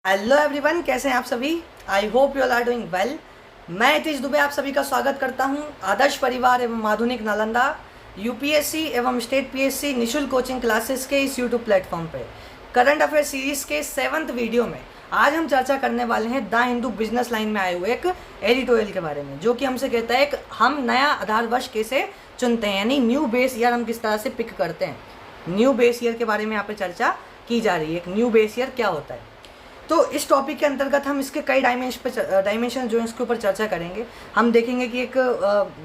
Hello everyone, कैसे हैं आप सभी। I hope you all are doing well. मैं हितेश दुबे आप सभी का स्वागत करता हूं आदर्श परिवार एवं आधुनिक नालंदा यूपीएससी एवं स्टेट पीएससी निःशुल्क कोचिंग क्लासेस के इस यूट्यूब प्लेटफॉर्म पे करंट अफेयर सीरीज के 7th वीडियो में आज हम चर्चा करने वाले हैं द हिंदू बिजनेस लाइन में आए हुए एक एडिटोरियल के बारे में, जो कि हमसे कहता है कि हम नया आधार वर्ष कैसे चुनते हैं, यानी न्यू बेस ईयर हम किस तरह से पिक करते हैं। न्यू बेस ईयर के बारे में यहाँ पे चर्चा की जा रही है। एक न्यू बेस ईयर क्या होता है, तो इस टॉपिक के अंतर्गत हम इसके कई डायमेंशन जो है इसके ऊपर चर्चा करेंगे। हम देखेंगे कि एक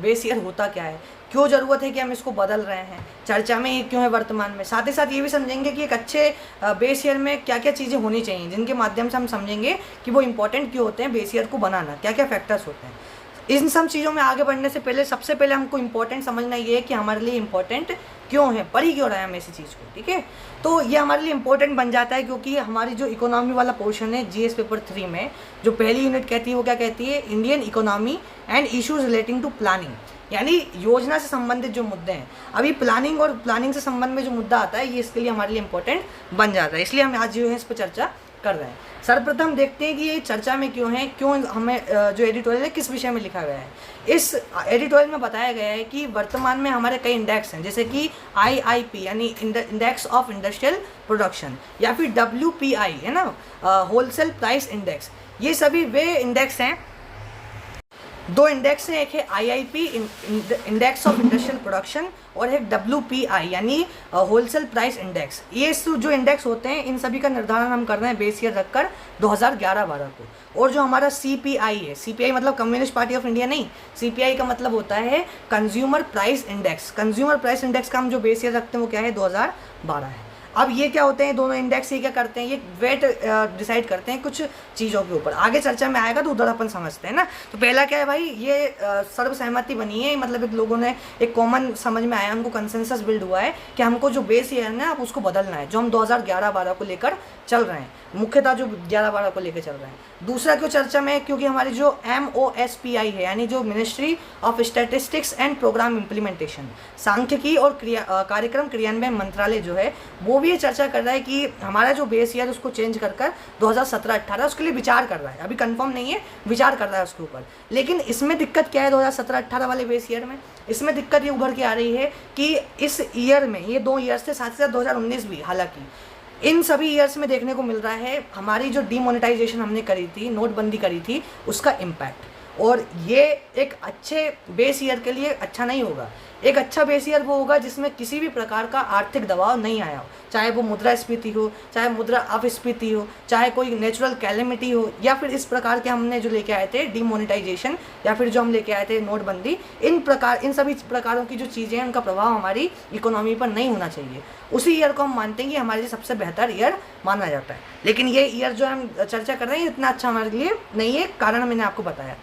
बेस ईयर होता क्या है, क्यों ज़रूरत है कि हम इसको बदल रहे हैं, चर्चा में ये क्यों है वर्तमान में। साथ ही साथ ये भी समझेंगे कि एक अच्छे बेस ईयर में क्या क्या चीज़ें होनी चाहिए, जिनके माध्यम से हम समझेंगे कि वो इंपॉर्टेंट क्यों होते हैं, बेस ईयर को बनाना क्या क्या फैक्टर्स होते हैं। इन सब चीज़ों में आगे बढ़ने से पहले सबसे पहले हमको इम्पोर्टेंट समझना ये है कि हमारे लिए इम्पोर्टेंट क्यों है, पढ़ी क्यों रहे हैं हम ऐसी चीज़ को। ठीक है, तो ये हमारे लिए इम्पोर्टेंट बन जाता है क्योंकि हमारी जो इकोनॉमी वाला पोर्शन है जीएस पेपर 3 में जो पहली यूनिट कहती है वो क्या कहती है, Indian economy and issues relating to planning, यानी योजना से संबंधित जो मुद्दे हैं। अभी प्लानिंग और प्लानिंग से संबंध में जो मुद्दा आता है ये इसके लिए हमारे लिए इम्पोर्टेंट बन जाता है, इसलिए हम आज जो है इस पर चर्चा कर रहे हैं। सर्वप्रथम देखते हैं कि ये चर्चा में क्यों है, क्यों हमें जो एडिटोरियल है किस विषय में लिखा गया है। इस एडिटोरियल में बताया गया है कि वर्तमान में हमारे कई इंडेक्स हैं, जैसे कि आईआईपी यानी इंडेक्स ऑफ इंडस्ट्रियल प्रोडक्शन, या फिर डब्ल्यूपीआई है ना, होलसेल प्राइस इंडेक्स। ये सभी वे इंडेक्स हैं, दो इंडेक्स हैं, एक है IIP index of industrial production और एक डब्ल्यूपीआई यानी होलसेल प्राइस इंडेक्स। ये जो इंडेक्स होते हैं इन सभी का निर्धारण हम कर रहे हैं बेस ईयर रखकर 2011-12 को। और जो हमारा सीपीआई है, सीपीआई मतलब कम्युनिस्ट पार्टी ऑफ इंडिया नहीं, सीपीआई का मतलब होता है consumer price index. Consumer price index का हम जो बेस ईयर रखते हैं वो क्या है, 2012 है। अब ये क्या होते हैं दोनों इंडेक्स, ये क्या करते हैं, ये वेट डिसाइड करते हैं कुछ चीज़ों के ऊपर। आगे चर्चा में आएगा तो उधर अपन समझते हैं ना। तो पहला क्या है भाई, ये सर्वसहमति बनी है, मतलब एक लोगों ने एक कॉमन समझ में आया, उनको कंसेंसस बिल्ड हुआ है कि हमको जो बेस ईयर है ना आप उसको बदलना है, जो हम 2011-12 को लेकर चल रहे हैं, मुख्यतः जो 11-12 को लेकर चल रहे हैं। दूसरा क्यों चर्चा में है, क्योंकि हमारी जो MOSPI है यानी जो ministry of statistics and programme implementation, सांख्यिकी और कार्यक्रम क्रियान्वयन मंत्रालय जो है वो भी ये चर्चा कर रहा है कि हमारा जो बेस ईयर उसको चेंज कर 2017-18 उसके लिए विचार कर रहा है। अभी कंफर्म नहीं है, विचार कर रहा है उसके ऊपर। लेकिन इसमें दिक्कत क्या है 2017-18 वाले बेस ईयर में, इसमें दिक्कत ये उभर के आ रही है कि इस ईयर में, ये 2 ईयर्स थे, साथ ही साथ 2019 भी, हालांकि इन सभी ईयर्स में देखने को मिल रहा है हमारी जो डीमोनेटाइजेशन हमने करी थी, नोटबंदी करी थी, उसका इम्पैक्ट। और ये एक अच्छे बेस ईयर के लिए अच्छा नहीं होगा। एक अच्छा बेस ईयर वो होगा जिसमें किसी भी प्रकार का आर्थिक दबाव नहीं आया हो, चाहे वो मुद्रास्फीति हो, चाहे मुद्रा अपस्फीति हो, चाहे कोई नेचुरल कैलेमिटी हो, या फिर इस प्रकार के हमने जो लेके आए थे डीमोनेटाइजेशन, या फिर जो हम लेके आए थे नोटबंदी, इन सभी प्रकारों की जो चीज़ें हैं उनका प्रभाव हमारी इकोनॉमी पर नहीं होना चाहिए। उसी ईयर को हम मानते हैं कि हमारे लिए सबसे बेहतर ईयर माना जाता है। लेकिन ये ईयर जो हम चर्चा कर रहे हैं इतना अच्छा हमारे लिए नहीं है, कारण मैंने आपको बताया।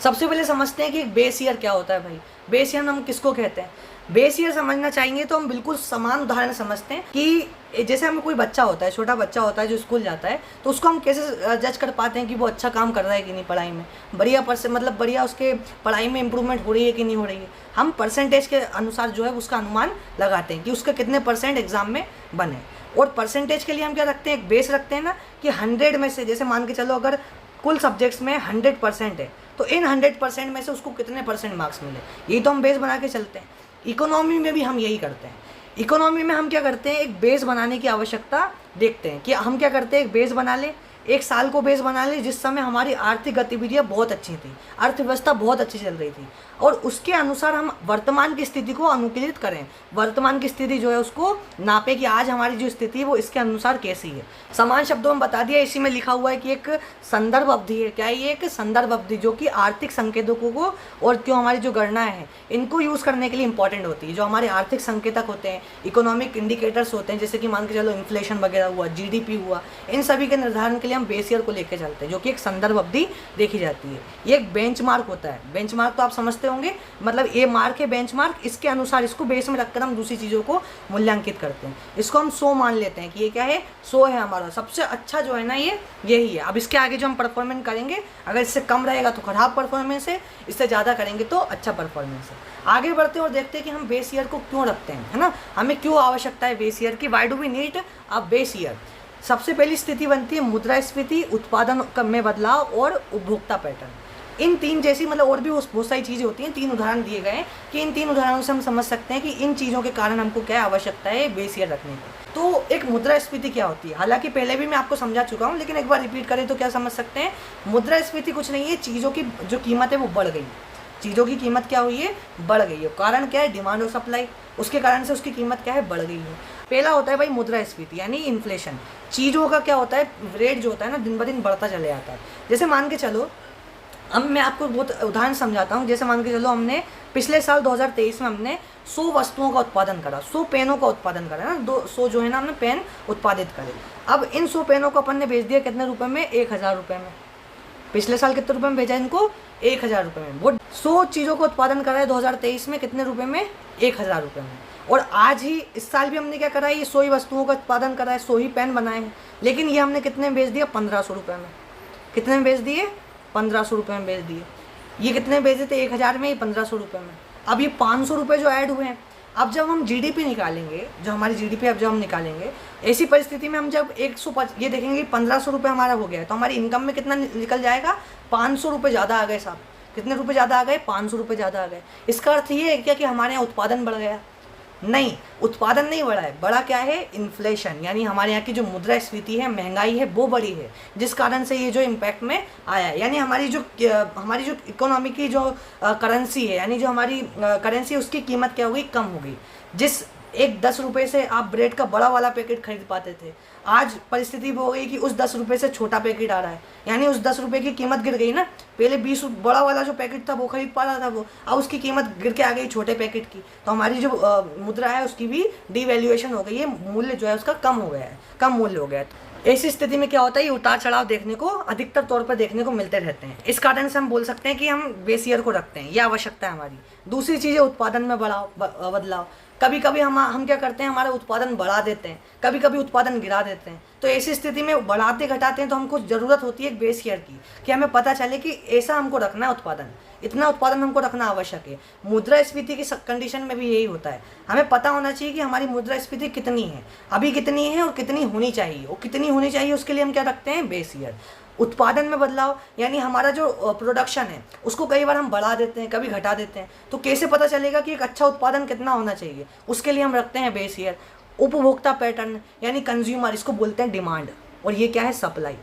सबसे पहले समझते हैं कि बेस ईयर क्या होता है भाई। बेस ईयर हम किसको कहते हैं, बेस ईयर समझना चाहेंगे तो हम बिल्कुल समान उदाहरण समझते हैं कि जैसे हमें कोई बच्चा होता है, छोटा बच्चा होता है जो स्कूल जाता है, तो उसको हम कैसे जज कर पाते हैं कि वो अच्छा काम कर रहा है कि नहीं पढ़ाई में, बढ़िया उसके पढ़ाई में इंप्रूवमेंट हो रही है कि नहीं हो रही है। हम परसेंटेज के अनुसार जो है उसका अनुमान लगाते हैं कि उसके कितने % एग्जाम में बने। और परसेंटेज के लिए हम क्या रखते हैं, एक बेस रखते हैं ना कि 100 में से, जैसे मान के चलो अगर कुल सब्जेक्ट्स में 100% है तो इन 100% में से उसको कितने % मार्क्स मिले, यही तो हम बेस बना के चलते हैं। इकोनॉमी में भी हम यही करते हैं। इकोनॉमी में हम क्या करते हैं, एक बेस बनाने की आवश्यकता देखते हैं कि हम क्या करते हैं, एक बेस बना ले, एक साल को बेस बना ले जिस समय हमारी आर्थिक गतिविधियाँ बहुत अच्छी थी, अर्थव्यवस्था बहुत अच्छी चल रही थी, और उसके अनुसार हम वर्तमान की स्थिति को अनुकूलित करें, वर्तमान की स्थिति जो है उसको नापे कि आज हमारी जो स्थिति है वो इसके अनुसार कैसी है। समान शब्दों में बता दिया, इसी में लिखा हुआ है कि एक संदर्भ अवधि है। क्या है ये, एक संदर्भ अवधि जो कि आर्थिक संकेतकों को और क्यों हमारी जो गणना है इनको यूज़ करने के लिए इंपॉर्टेंट होती है। जो हमारे आर्थिक संकेतक होते हैं, इकोनॉमिक इंडिकेटर्स होते हैं, जैसे कि मान के चलो इन्फ्लेशन वगैरह हुआ, GDP हुआ, इन सभी के निर्धारण के लिए हम बेस ईयर को लेकर चलते हैं, जो कि एक संदर्भ अवधि देखी जाती है। ये एक बेंचमार्क होता है। बेंचमार्क तो आप समझते होंगे, मतलब ये मार्क है बेंचमार्क, इसके अनुसार इसको बेस में रखकर हम दूसरी चीज़ों को मूल्यांकित करते हैं। इसको हम 100 मान लेते हैं कि ये क्या है, 100 है हमारा सबसे अच्छा जो है ना, ये यही है। अब इसके आगे जो हम परफॉर्मेंस करेंगे, अगर इससे कम रहेगा तो खराब परफॉर्मेंस है, इससे ज़्यादा करेंगे तो अच्छा परफॉर्मेंस है। आगे बढ़ते हैं और देखते हैं कि हम बेस ईयर को क्यों रखते हैं, है ना, हमें क्यों आवश्यकता है बेस ईयर की, why do we need a base year. सबसे पहली स्थिति बनती है मुद्रास्फीति, उत्पादन में बदलाव और उपभोक्ता पैटर्न। इन तीन जैसी मतलब और भी बहुत सारी चीज़ें होती हैं। 3 उदाहरण दिए गए हैं कि इन 3 उदाहरणों से हम समझ सकते हैं कि इन चीज़ों के कारण हमको क्या आवश्यकता है बेस ईयर रखने की। तो एक मुद्रास्फीति क्या होती है, हालांकि पहले भी मैं आपको समझा चुका हूँ, लेकिन एक बार रिपीट करें तो क्या समझ सकते हैं। मुद्रास्फीति कुछ नहीं है, चीज़ों की जो कीमत है वो बढ़ गई। चीज़ों की कीमत क्या हुई है, बढ़ गई है। कारण क्या है, डिमांड और सप्लाई, उसके कारण से उसकी कीमत क्या है, बढ़ गई है। पहला होता है भाई मुद्रास्फीति यानी इन्फ्लेशन। चीज़ों का क्या होता है, रेट जो होता है ना दिन ब दिन बढ़ता चले जाता है। जैसे मान के चलो, अब मैं आपको बहुत उदाहरण समझाता हूँ। जैसे मान के चलो हमने पिछले साल 2023 में हमने 100 वस्तुओं का उत्पादन करा, 100 पेनों का उत्पादन करा ना, 200 जो है ना हमने पेन उत्पादित करे। अब इन 100 पेनों को अपन ने बेच दिया कितने रुपए में, 1000 रुपये में। पिछले साल कितने रुपए में बेचा इनको, 1000 रुपये में। वो 100 चीज़ों का उत्पादन करा है 2023 में कितने रुपये में, 1000 रुपये में। और आज ही इस साल भी हमने क्या करा है, ये 100 ही वस्तुओं का उत्पादन करा है, 100 ही पेन बनाए हैं, लेकिन ये हमने कितने में बेच दिया, 1500 रुपये में। कितने में बेच दिए, 1500 रुपये में बेच दिए। ये कितने में बेचे थे, 1000 में, ये 1500 रुपये में। अब ये 500 रुपये जो ऐड हुए हैं, अब जब हम जीडीपी निकालेंगे, जो हमारी जीडीपी अब जब हम निकालेंगे, ऐसी परिस्थिति में हम जब 105 ये देखेंगे 1500 रुपये हमारा हो गया, तो हमारी इनकम में कितना निकल जाएगा, 500 रुपये ज़्यादा आ गए साहब। कितने रुपये ज़्यादा आ गए, 500 रुपये ज़्यादा आ गए। इसका अर्थ ये है क्या कि हमारे यहाँ उत्पादन बढ़ गया? नहीं, उत्पादन नहीं बढ़ा है। बढ़ा क्या है, इन्फ्लेशन, यानी हमारे यहाँ की जो मुद्रास्फीति है, महंगाई है, वो बढ़ी है, जिस कारण से ये जो इम्पैक्ट में आया है। यानी हमारी जो इकोनॉमी की जो करेंसी है, यानी जो हमारी करेंसी है, उसकी कीमत क्या हो गई, कम हो गई। जिस एक 10 रुपये से आप ब्रेड का बड़ा वाला पैकेट खरीद पाते थे, आज परिस्थिति वो हो गई कि उस 10 रुपये से छोटा पैकेट आ रहा है, यानी उस 10 रुपये की कीमत गिर गई ना। पहले 20 बड़ा वाला जो पैकेट था वो खरीद पा रहा था वो, अब उसकी कीमत गिर के आ गई छोटे पैकेट की। तो हमारी जो मुद्रा है उसकी भी डिवैल्यूएशन हो गई है, मूल्य जो है उसका कम हो गया है, कम मूल्य हो गया है। ऐसी स्थिति में क्या होता है, ये उतार चढ़ाव देखने को अधिकतर तौर पर देखने को मिलते रहते हैं। इस कारण से हम बोल सकते हैं कि हम बेस ईयर को रखते हैं, यह आवश्यकता है हमारी। दूसरी चीज़ है उत्पादन में बदलाव। कभी कभी हम क्या करते हैं, हमारा उत्पादन बढ़ा देते हैं, कभी कभी उत्पादन गिरा देते हैं। तो ऐसी स्थिति में बढ़ाते घटाते हैं तो हमको ज़रूरत होती है एक बेस ईयर की, कि हमें पता चले कि ऐसा हमको रखना है उत्पादन, इतना उत्पादन हमको रखना आवश्यक है। मुद्रास्फीति की कंडीशन में भी यही होता है, हमें पता होना चाहिए कि हमारी मुद्रास्फीति कितनी है, अभी कितनी है और कितनी होनी चाहिए, और कितनी होनी चाहिए उसके लिए हम क्या रखते हैं, बेस ईयर। उत्पादन में बदलाव यानी हमारा जो प्रोडक्शन है उसको कई बार हम बढ़ा देते हैं, कभी घटा देते हैं। तो कैसे पता चलेगा कि एक अच्छा उत्पादन कितना होना चाहिए, उसके लिए हम रखते हैं बेस ईयर। उपभोक्ता पैटर्न यानी कंज्यूमर, इसको बोलते हैं डिमांड, और ये क्या है, सप्लाई।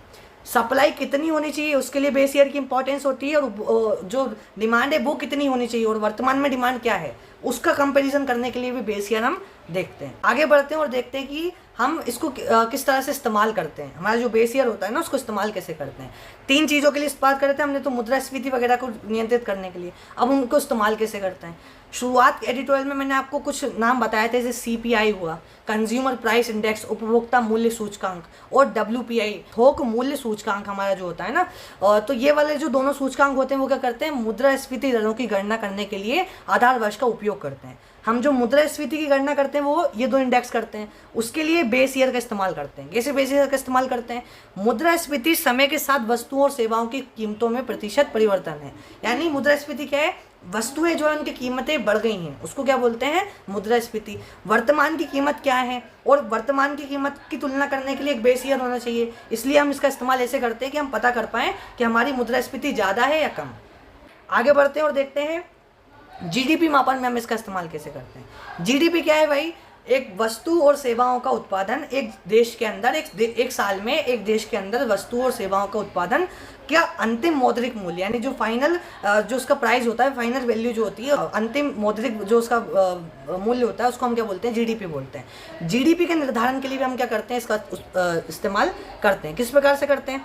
सप्लाई कितनी होनी चाहिए उसके लिए बेस ईयर की इंपॉर्टेंस होती है, और जो डिमांड है वो कितनी होनी चाहिए, और वर्तमान में डिमांड क्या है उसका कंपैरिजन करने के लिए भी बेस ईयर हम देखते हैं। आगे बढ़ते हैं और देखते हैं कि हम इसको किस तरह से इस्तेमाल करते हैं। हमारा जो बेस ईयर होता है ना, उसको इस्तेमाल कैसे करते हैं। 3 चीज़ों के लिए इस्तेमाल करते हैं हमने, तो मुद्रास्फीति वगैरह को नियंत्रित करने के लिए। अब उनको इस्तेमाल कैसे करते हैं। शुरुआत एडिटोरियल में मैंने आपको कुछ नाम बताए थे, जैसे CPI हुआ, कंज्यूमर प्राइस इंडेक्स, उपभोक्ता मूल्य सूचकांक, और WPI, थोक मूल्य सूचकांक हमारा जो होता है ना। तो ये वाले जो दोनों सूचकांक होते हैं वो क्या करते हैं, मुद्रास्फीति दरों की गणना करने के लिए आधार वर्ष का उपयोग करते हैं। हम जो मुद्रास्फीति की गणना करते हैं वो ये 2 इंडेक्स करते हैं, उसके लिए बेस ईयर का इस्तेमाल करते हैं। कैसे बेस ईयर का इस्तेमाल करते हैं, मुद्रास्फीति समय के साथ वस्तुओं और सेवाओं की कीमतों में प्रतिशत परिवर्तन है। यानी मुद्रास्फीति क्या है, वस्तुएं जो है उनकी कीमतें बढ़ गई हैं, उसको क्या बोलते हैं, मुद्रास्फीति। वर्तमान की कीमत क्या है, और वर्तमान की कीमत की तुलना करने के लिए एक बेस ईयर होना चाहिए। इसलिए हम इसका इस्तेमाल ऐसे करते हैं कि हम पता कर पाएँ कि हमारी मुद्रास्फीति ज़्यादा है या कम। आगे बढ़ते हैं और देखते हैं जीडीपी मापन में हम इसका इस्तेमाल कैसे करते हैं। जीडीपी क्या है भाई, एक वस्तु और सेवाओं का उत्पादन एक देश के अंदर, एक साल में एक देश के अंदर वस्तु और सेवाओं का उत्पादन क्या अंतिम मौद्रिक मूल्य, यानी जो फाइनल जो उसका प्राइस होता है, फाइनल वैल्यू जो होती है, अंतिम मौद्रिक जो उसका मूल्य होता है, उसको हम क्या बोलते हैं, जीडीपी बोलते हैं। जीडीपी के निर्धारण के लिए भी हम क्या करते हैं, इसका इस्तेमाल करते हैं। किस प्रकार से करते हैं,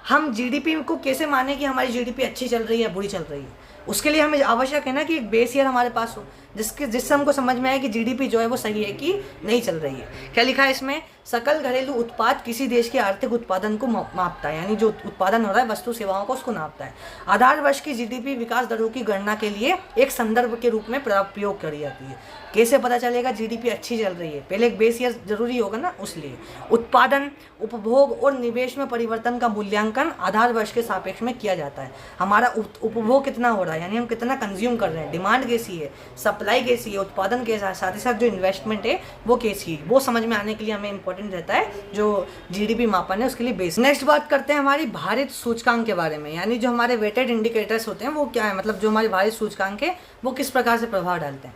हम जीडीपी को कैसे माने कि हमारी जीडीपी अच्छी चल रही है, बुरी चल रही है। उसके लिए हमें आवश्यक है ना कि एक बेस ईयर हमारे पास हो, जिससे हमको समझ में आए कि जीडीपी जो है वो सही है कि नहीं चल रही है। क्या लिखा है इसमें, सकल घरेलू उत्पाद किसी देश के आर्थिक उत्पादन को मापता है, यानी जो उत्पादन हो रहा है वस्तु सेवाओं को, उसको नापता है। आधार वर्ष की जीडीपी विकास दरों की गणना के लिए एक संदर्भ के रूप में प्रयोग करी जाती है। कैसे पता चलेगा जीडीपी अच्छी चल रही है, पहले एक बेस ईयर जरूरी होगा ना, उसलिए। उत्पादन, उपभोग और निवेश में परिवर्तन का मूल्यांकन आधार वर्ष के सापेक्ष में किया जाता है। हमारा उपभोग कितना हो रहा है, यानी हम कितना कंज्यूम कर रहे हैं, डिमांड कैसी है, सप्लाई सप्लाई कैसी है, उत्पादन कैसा है, साथ ही साथ जो इन्वेस्टमेंट है वो कैसी है, वो समझ में आने के लिए हमें इंपॉर्टेंट रहता है जो जीडीपी मापन है उसके लिए बेस। नेक्स्ट बात करते हैं हमारी भारित सूचकांक के बारे में, यानी जो हमारे वेटेड इंडिकेटर्स होते हैं वो क्या है, मतलब जो हमारे भारित सूचकांक है वो किस प्रकार से प्रभाव डालते हैं।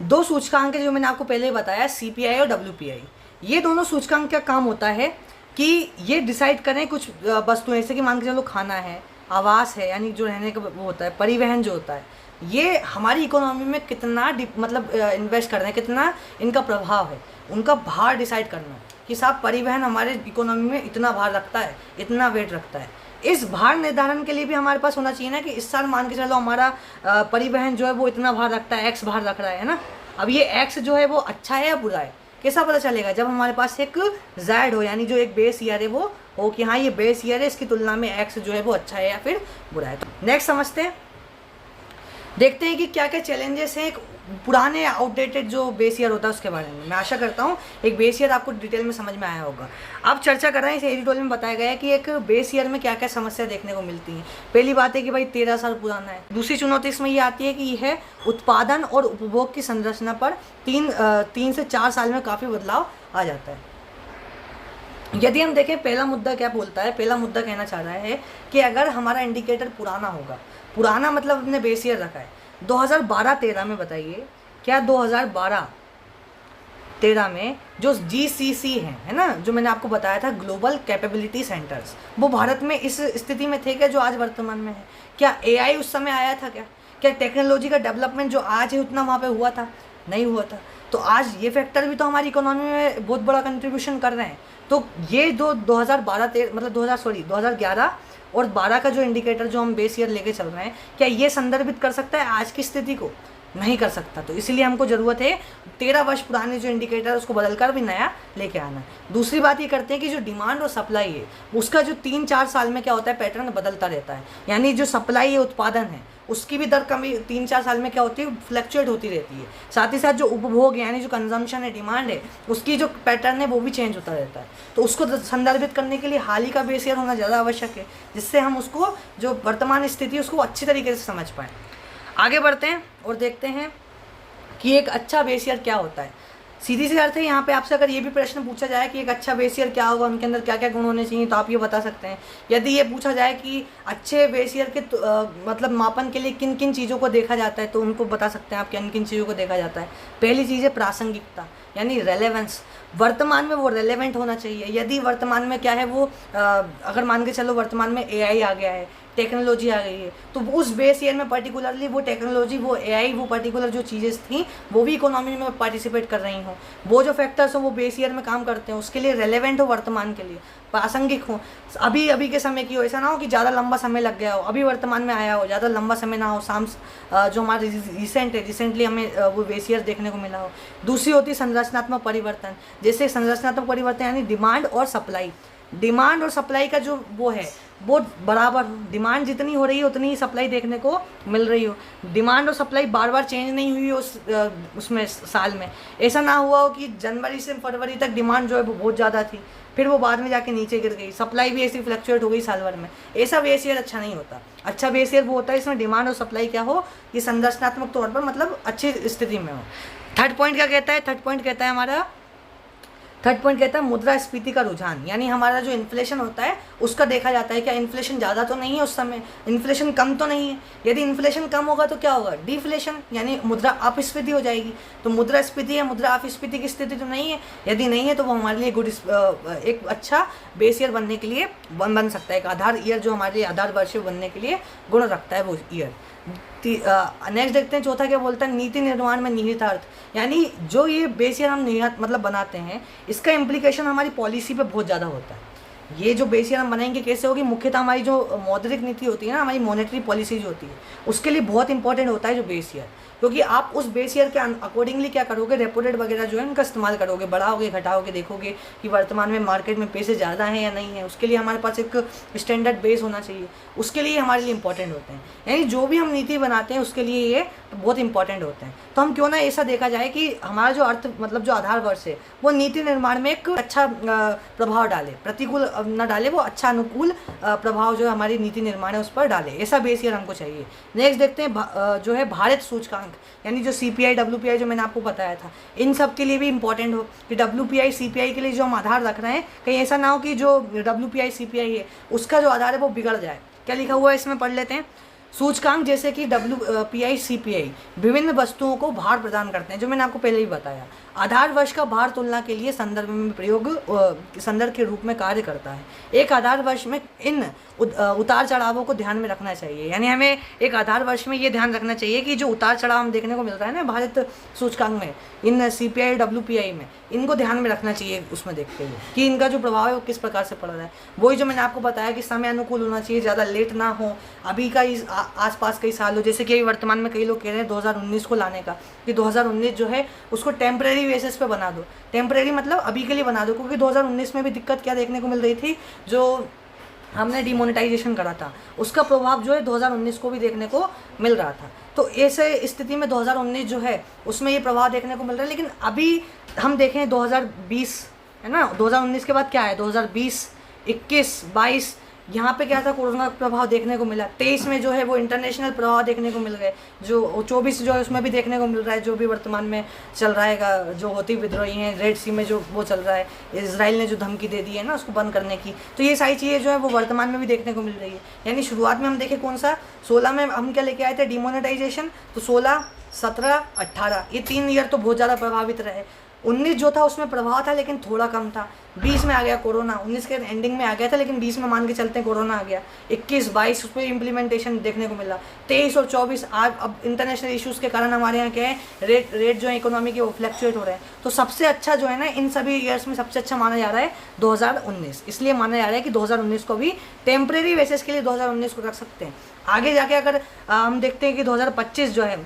दो सूचकांक है जो मैंने आपको पहले ही बताया, CPI और WPI। ये दोनों सूचकांक का काम होता है कि ये डिसाइड करें कुछ वस्तुएं, जैसे कि मान के चलो खाना है, आवास है, यानी जो रहने का वो होता है, परिवहन जो होता है, ये हमारी इकोनॉमी में कितना मतलब इन्वेस्ट कर रहे हैं, कितना इनका प्रभाव है, उनका भार डिसाइड करना कि साहब परिवहन हमारे इकोनॉमी में इतना भार रखता है, इतना वेट रखता है। इस भार निर्धारण के लिए भी हमारे पास होना चाहिए ना कि इस साल मान के चलो हमारा परिवहन जो है वो इतना भार रखता है, X भार रख रहा है ना। अब ये X जो है वो अच्छा है या बुरा है, कैसा पता चलेगा? जब हमारे पास एक Z हो, यानी जो एक बेस ईयर है वो हो कि हाँ ये बेस ईयर है, इसकी तुलना में X जो है वो अच्छा है या फिर बुरा है। नेक्स्ट समझते हैं, देखते हैं कि क्या क्या चैलेंजेस हैं एक पुराने आउटडेटेड जो बेस ईयर होता है उसके बारे में। मैं आशा करता हूँ एक बेस ईयर आपको डिटेल में समझ में आया होगा। अब चर्चा कर रहे हैं, इस एडिटोरियल में बताया गया है कि एक बेस ईयर में क्या क्या समस्या देखने को मिलती हैं। पहली बात है कि भाई 13 साल पुराना है। दूसरी चुनौती इसमें ये आती है कि यह उत्पादन और उपभोग की संरचना पर 3 से 4 साल में काफ़ी बदलाव आ जाता है। यदि हम देखें पहला मुद्दा क्या बोलता है, पहला मुद्दा कहना चाह रहा है कि अगर हमारा इंडिकेटर पुराना होगा, पुराना मतलब अपने बेस ईयर रखा है 2012-13 में, बताइए क्या 2012-13 में जो GCC है ना, जो मैंने आपको बताया था ग्लोबल कैपेबिलिटी सेंटर्स, वो भारत में इस स्थिति में थे क्या जो आज वर्तमान में है? क्या AI उस समय आया था? क्या टेक्नोलॉजी का डेवलपमेंट जो आज है उतना वहाँ पे हुआ था? नहीं हुआ था। तो आज ये फैक्टर भी तो हमारी इकोनॉमी में बहुत बड़ा कंट्रीब्यूशन कर रहे हैं। तो ये जो 2011 और 12 का जो इंडिकेटर जो हम बेस ईयर लेके चल रहे हैं, क्या ये संदर्भित कर सकता है आज की स्थिति को? नहीं कर सकता। तो इसलिए हमको ज़रूरत है 13 वर्ष पुराने जो इंडिकेटर है उसको बदलकर भी नया लेके आना है। दूसरी बात ये करते हैं कि जो डिमांड और सप्लाई है उसका जो 3-4 साल में क्या होता है, पैटर्न बदलता रहता है। यानी जो सप्लाई है, उत्पादन है, उसकी भी दर कमी 3-4 साल में क्या होती है, फ्लक्चुएट होती रहती है। साथ ही साथ जो उपभोग यानी जो कंजम्पशन है, डिमांड है, उसकी जो पैटर्न है वो भी चेंज होता रहता है। तो उसको संदर्भित करने के लिए हाल ही का बेस ईयर होना ज़्यादा आवश्यक है, जिससे हम उसको जो वर्तमान स्थिति है उसको अच्छी तरीके से समझ पाएँ। आगे बढ़ते हैं और देखते हैं कि एक अच्छा बेस ईयर क्या होता है। सीधी सी अर्थ है, यहाँ पे आपसे अगर ये भी प्रश्न पूछा जाए कि एक अच्छा बेस ईयर क्या होगा, उनके अंदर क्या क्या गुण होने चाहिए, तो आप ये बता सकते हैं। यदि ये पूछा जाए कि अच्छे बेस ईयर के मतलब मापन के लिए किन किन चीज़ों को देखा जाता है, तो उनको बता सकते हैं आप किन किन चीज़ों को देखा जाता है। पहली चीज़ है प्रासंगिकता, यानी रेलेवेंस। वर्तमान में वो रेलेवेंट होना चाहिए। यदि वर्तमान में क्या है वो अगर मान के चलो वर्तमान में AI आ गया है, टेक्नोलॉजी आ गई है, तो उस बेस ईयर में पर्टिकुलरली वो टेक्नोलॉजी, वो AI, वो पर्टिकुलर जो चीज़ें थी वो भी इकोनॉमी में पार्टिसिपेट कर रही हों, वो जो फैक्टर्स हो वो बेस ईयर में काम करते हैं, उसके लिए रेलेवेंट हो, वर्तमान के लिए प्रासंगिक हो। अभी के समय की हो, ऐसा ना हो कि ज़्यादा लंबा समय लग गया हो, अभी वर्तमान में आया हो, ज़्यादा लंबा समय ना हो, जो हमारे रिसेंटली हमें वो बेस ईयर देखने को मिला हो। दूसरी होती है संरचनात्मक परिवर्तन। जैसे संरचनात्मक परिवर्तन यानी डिमांड और सप्लाई, डिमांड और सप्लाई का जो वो है वो बराबर, डिमांड जितनी हो रही है उतनी ही सप्लाई देखने को मिल रही हो। डिमांड और सप्लाई बार बार चेंज नहीं हुई हो उसमें साल में, ऐसा ना हुआ हो कि जनवरी से फरवरी तक डिमांड जो है वो बहुत ज़्यादा थी, फिर वो बाद में जाके नीचे गिर गई, सप्लाई भी ऐसी फ्लक्चुएट हो गई साल भर में। ऐसा बेस ईयर अच्छा नहीं होता। अच्छा बेस ईयर वो होता है इसमें डिमांड और सप्लाई क्या हो, ये संरचनात्मक तौर पर मतलब अच्छी स्थिति में हो। थर्ड पॉइंट क्या कहता है? थर्ड पॉइंट कहता है मुद्रास्फीति का रुझान, यानी हमारा जो इन्फ्लेशन होता है उसका देखा जाता है, क्या इन्फ्लेशन ज़्यादा तो नहीं है उस समय, इन्फ्लेशन कम तो नहीं है। यदि इन्फ्लेशन कम होगा तो क्या होगा, डिफ्लेशन यानी मुद्रा अपस्फीति हो जाएगी। तो मुद्रास्फीति या मुद्रा अपस्फीति की स्थिति तो नहीं है। यदि नहीं है तो वो हमारे लिए एक अच्छा बेस ईयर बनने के लिए बन सकता है, एक आधार ईयर जो हमारे आधार वर्ष बनने के लिए गुण रखता है वो ईयर। नेक्स्ट देखते हैं, चौथा क्या बोलता है, नीति निर्माण में निहितार्थ, यानी जो ये बेस ईयर हम निहित मतलब बनाते हैं इसका इम्प्लीकेशन हमारी पॉलिसी पे बहुत ज़्यादा होता है। ये जो बेस ईयर हम बनाएंगे कैसे होगी, मुख्यतः हमारी जो मौद्रिक नीति होती है ना, हमारी मॉनेटरी पॉलिसी जो होती है उसके लिए बहुत इंपॉर्टेंट होता है जो बेस ईयर, क्योंकि आप उस बेस ईयर के अकॉर्डिंगली क्या करोगे, रेपो रेट वगैरह जो है उनका इस्तेमाल करोगे, बढ़ाओगे घटाओगे, देखोगे कि वर्तमान में मार्केट में पैसे ज़्यादा हैं या नहीं है। उसके लिए हमारे पास एक स्टैंडर्ड बेस होना चाहिए, उसके लिए हमारे लिए इंपॉर्टेंट होते हैं। यानी जो भी हम नीति बनाते हैं उसके लिए ये बहुत इंपॉर्टेंट होते हैं। तो हम क्यों ना ऐसा देखा जाए कि हमारा जो अर्थ मतलब जो आधार वर्ष है वो नीति निर्माण में एक अच्छा प्रभाव डाले, प्रतिकूल ना डाले, वो अच्छा अनुकूल प्रभाव जो हमारी नीति निर्माण है उस पर डाले, ऐसा बेस ईयर हमको चाहिए। नेक्स्ट देखते हैं जो है भारत सूचकांक, यानी जो CPI WPI जो मैंने आपको बताया था, इन सब के लिए भी इंपॉर्टेंट हो कि WPI CPI के लिए जो हम आधार रख रहे हैं, कहीं ऐसा ना हो कि जो WPI CPI है उसका जो आधार है वो बिगड़ जाए। क्या लिखा हुआ है इसमें पढ़ लेते हैं। सूचकांक जैसे कि WPI CPI विभिन्न वस्तुओं को भार प्रदान करते हैं, जो मैंने आपको पहले ही बताया। आधार वर्ष का भार तुलना के लिए संदर्भ में प्रयोग संदर्भ के रूप में कार्य करता है। एक आधार वर्ष में इन उतार चढ़ावों को ध्यान में रखना चाहिए, यानी हमें एक आधार वर्ष में ये ध्यान रखना चाहिए कि जो उतार चढ़ाव हम देखने को मिल रहा है ना भारत सूचकांक में, इन CPI WPI में, इनको ध्यान में रखना चाहिए उसमें देखते हुए कि इनका जो प्रभाव है वो किस प्रकार से पड़ रहा है। वही जो मैंने आपको बताया कि समय अनुकूल होना चाहिए, ज़्यादा लेट ना हो, अभी का इस आसपास कई साल हो, जैसे कि वर्तमान में कई लोग कह रहे हैं 2019 को लाने का, कि 2019 जो है उसको टेम्परेरी बेसिस पे बना दो। टेम्परेरी मतलब अभी के लिए बना दो, क्योंकि 2019 में भी दिक्कत क्या देखने को मिल रही थी, जो हमने डिमोनेटाइजेशन करा था उसका प्रभाव जो है 2019 को भी देखने को मिल रहा था। तो ऐसे स्थिति में 2019 जो है उसमें ये प्रभाव देखने को मिल रहा है। लेकिन अभी हम देखें 2020 है ना, 2019 के बाद क्या है, 2020, 21, 22 यहाँ पे क्या था, कोरोना का प्रभाव देखने को मिला। 23 में जो है वो इंटरनेशनल प्रभाव देखने को मिल गए, जो 24 जो है उसमें भी देखने को मिल रहा है, जो भी वर्तमान में चल रहा है, जो होती विद्रोही हैं, रेड सी में जो वो चल रहा है, इजराइल ने जो धमकी दे दी है ना उसको बंद करने की, तो ये सारी चीज़ें जो है वो वर्तमान में भी देखने को मिल रही है। यानी शुरुआत में हम देखें कौन सा 16 में हम क्या लेके आए थे, डिमोनेटाइजेशन, तो 16, 17, 18 ये 3 ईयर तो बहुत ज़्यादा प्रभावित रहे। 19 जो था उसमें प्रभाव था लेकिन थोड़ा कम था। 20 में आ गया कोरोना, 19 के एंडिंग में आ गया था लेकिन 20 में मान के चलते हैं कोरोना आ गया। 21, 22 उस पर इम्प्लीमेंटेशन देखने को मिला। 23 और 24 आज अब इंटरनेशनल इश्यूज़ के कारण हमारे यहाँ क्या है, रेट जो है इकोनॉमी के वो फ्लक्चुएट हो रहे हैं। तो सबसे अच्छा जो है ना इन सभी ईयर्स में सबसे अच्छा माना जा रहा है 2019, इसलिए माना जा रहा है कि 2019 को भी टेम्परेरी बेसिस के लिए 2019 को रख सकते हैं। आगे जाके अगर हम देखते हैं कि 2025 जो है,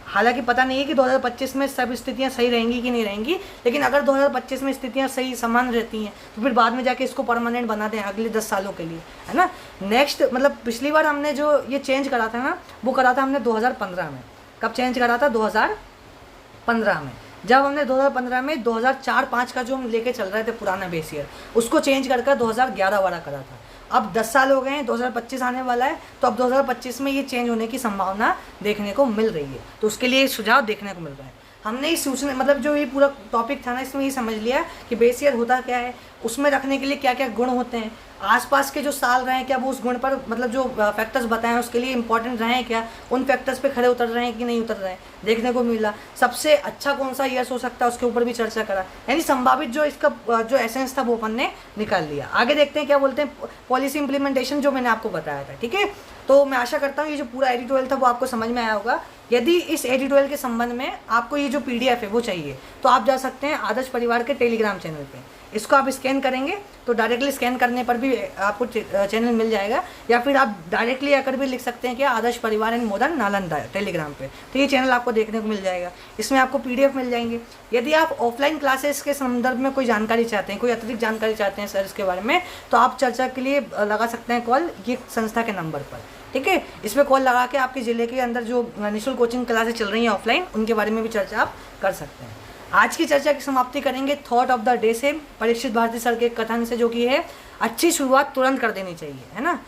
हालांकि पता नहीं है कि 2025 में सब स्थितियां सही रहेंगी कि नहीं रहेंगी, लेकिन अगर 2025 में स्थितियां सही समान रहती हैं तो फिर बाद में जाके इसको परमानेंट बना दें अगले 10 सालों के लिए, है ना। नेक्स्ट मतलब पिछली बार हमने जो ये चेंज करा था ना, वो करा था हमने 2015 में। कब चेंज करा था, 2015 में। जब हमने 2015 में 2004-5 का जो हम लेके चल रहे थे पुराना बेस ईयर, उसको चेंज कर 2011-12 करा था। अब 10 साल हो गए हैं, 2025 आने वाला है, तो अब 2025 में ये चेंज होने की संभावना देखने को मिल रही है। तो उसके लिए सुझाव देखने को मिल रहा है। हमने इस सूचना मतलब जो ये पूरा टॉपिक था ना, इसमें ये समझ लिया कि बेस ईयर होता क्या है, उसमें रखने के लिए क्या क्या गुण होते हैं, आसपास के जो साल रहे हैं क्या वो उस गुण पर मतलब जो फैक्टर्स बताएं उसके लिए इंपॉर्टेंट रहे हैं क्या, उन फैक्टर्स पे खड़े उतर रहे हैं कि नहीं उतर रहे हैं, देखने को मिला। सबसे अच्छा कौन सा ईयर हो सकता है उसके ऊपर भी चर्चा करा, यानी संभावित जो इसका जो एसेंस था वो अपन ने निकाल लिया। आगे देखते हैं क्या बोलते हैं पॉलिसी इंप्लीमेंटेशन, जो मैंने आपको बताया था। ठीक है, तो मैं आशा करता हूँ ये जो पूरा एडिटोरियल था वो आपको समझ में आया होगा। यदि इस एडिटोरियल के संबंध में आपको ये जो PDF है वो चाहिए तो आप जा सकते हैं आदर्श परिवार के टेलीग्राम चैनल पे। इसको आप स्कैन करेंगे तो डायरेक्टली स्कैन करने पर भी आपको चैनल मिल जाएगा, या फिर आप डायरेक्टली आकर भी लिख सकते हैं कि आदर्श परिवार एंड मॉडर्न नालंदा टेलीग्राम पे, तो ये चैनल आपको देखने को मिल जाएगा। इसमें आपको PDF मिल जाएंगे। यदि आप ऑफलाइन क्लासेस के संदर्भ में कोई जानकारी चाहते हैं, कोई अतिरिक्त जानकारी चाहते हैं सर इसके बारे में, तो आप चर्चा के लिए लगा सकते हैं कॉल ये संस्था के नंबर पर। ठीक है, इसमें कॉल लगा के आपके ज़िले के अंदर जो निःशुल्क कोचिंग क्लासेस चल रही हैं ऑफलाइन, उनके बारे में भी चर्चा आप कर सकते हैं। आज की चर्चा की समाप्ति करेंगे थॉट ऑफ द डे से, परीक्षित भारती सर के कथन से, जो कि है अच्छी शुरुआत तुरंत कर देनी चाहिए, है ना,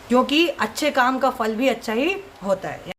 क्योंकि अच्छे काम का फल भी अच्छा ही होता है।